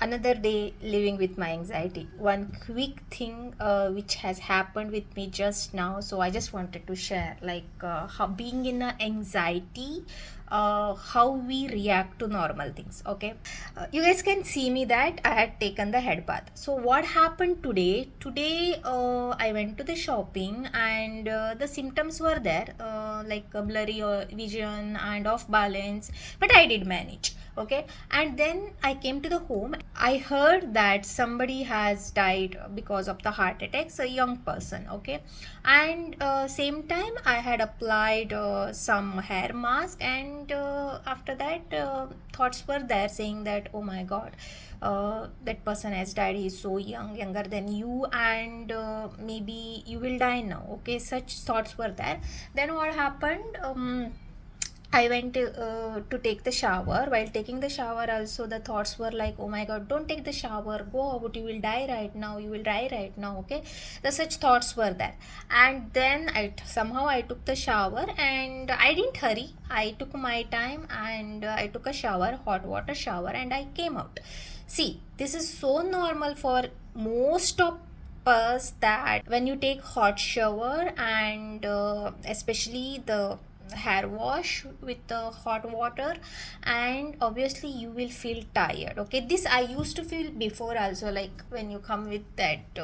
Another day living with my anxiety. One quick thing which has happened with me just now, so I just wanted to share, like how being in a anxiety, how we react to normal things. Okay, you guys can see me that I had taken the head bath. So what happened today? Today I went to the shopping and the symptoms were there, like blurry vision and off balance, but I did manage. Okay, and then I came to the home. I heard that somebody has died because of the heart attacks, a young person. Okay, and same time I had applied some hair mask, and after that thoughts were there saying that, oh my god, that person has died, he's so young, younger than you, and maybe you will die now. Okay, such thoughts were there. Then what happened, I went to take the shower. While taking the shower, also the thoughts were like, "Oh my God, don't take the shower. Go out. You will die right now. You will die right now." Okay, the such thoughts were there. And then somehow I took the shower, and I didn't hurry. I took my time, and I took a shower, hot water shower, and I came out. See, this is so normal for most of us that when you take hot shower and especially the hair wash with the hot water, and obviously you will feel tired. Okay, this I used to feel before also, like when you come with that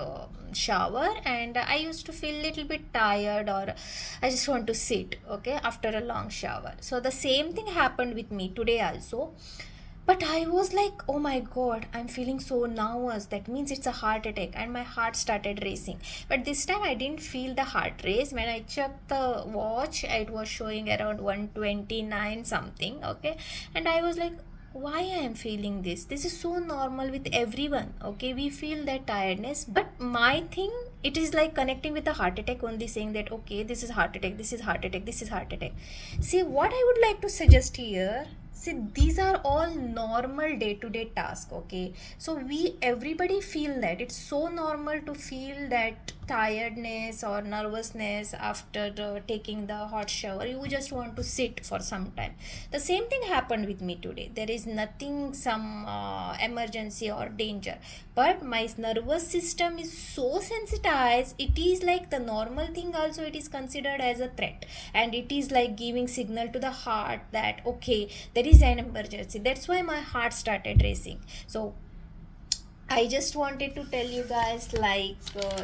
shower, and I used to feel little bit tired, or I just want to sit, okay, after a long shower. So the same thing happened with me today also, but I was like, oh my god, I'm feeling so nervous. That means it's a heart attack, and my heart started racing. But this time I didn't feel the heart race. When I checked the watch, it was showing around 129 something. Okay, and I was like, why I am feeling this? This is so normal with everyone. Okay, we feel that tiredness, but my thing, it is like connecting with the heart attack only, saying that okay, this is heart attack, this is heart attack, this is heart attack. See, what I would like to suggest here, see, these are all normal day-to-day tasks. Okay, so we everybody feel that it's so normal to feel that tiredness or nervousness after taking the hot shower. You just want to sit for some time. The same thing happened with me today. There is nothing, some emergency or danger, but my nervous system is so sensitized. It is like the normal thing also, it is considered as a threat, and it is like giving signal to the heart that okay, there is an emergency. That's why my heart started racing. So I just wanted to tell you guys, like,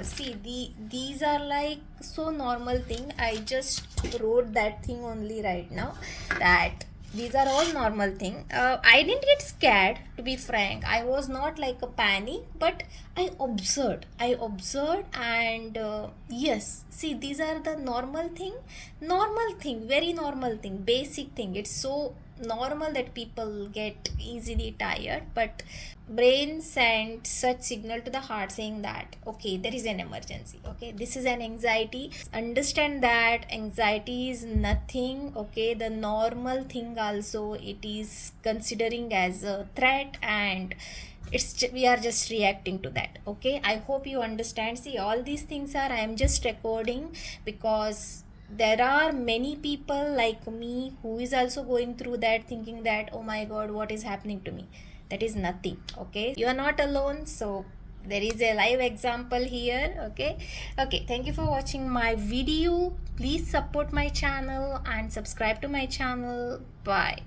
see, these are like so normal thing. I just wrote that thing only right now, that these are all normal thing. I didn't get scared, to be frank. I was not like a panic, but I observed. I observed, and yes, see, these are the normal thing, very normal thing, basic thing. It's so normal that people get easily tired, but brain sent such signal to the heart saying that okay, there is an emergency. Okay, this is an anxiety. Understand that anxiety is nothing. Okay, the normal thing also, it is considering as a threat, and we are just reacting to that. Okay, I hope you understand. See, all these things are, I am just recording because there are many people like me who is also going through that, thinking that oh my god, what is happening to me. That is nothing. Okay, you are not alone. So there is a live example here. Okay, okay, thank you for watching my video. Please support my channel and subscribe to my channel. Bye.